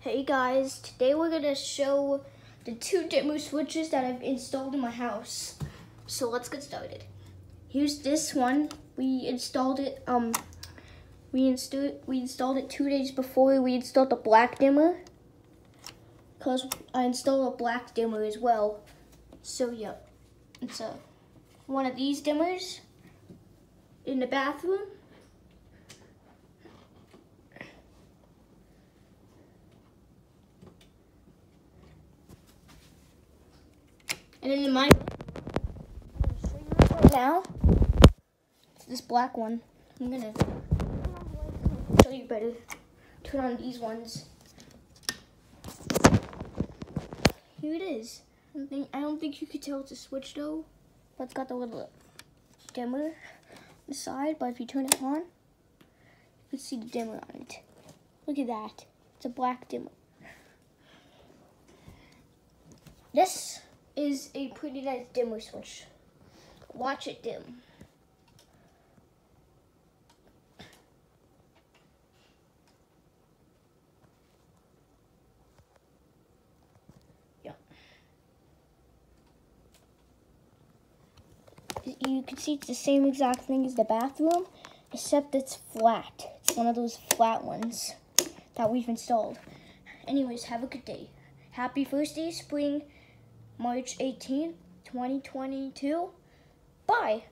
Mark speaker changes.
Speaker 1: Hey guys, today we're gonna show the two dimmer switches that I've installed in my house. So let's get started. Here's this one. We installed it we installed it 2 days before we installed the black dimmer. Cause I installed a black dimmer as well. So yeah, it's one of these dimmers in the bathroom. And then in my room, I'm gonna show you right now. It's this black one. I'm gonna show you better. Turn on these ones. Here it is. I don't think you could tell it's a switch though, but it's got the little dimmer on the side. But if you turn it on, you can see the dimmer on it. Look at that. It's a black dimmer. This is a pretty nice dimmer switch. Watch it dim. Yeah. You can see it's the same exact thing as the bathroom, except it's flat. It's one of those flat ones that we've installed. Anyways, have a good day. Happy first day of spring. March 18th, 2022. Bye.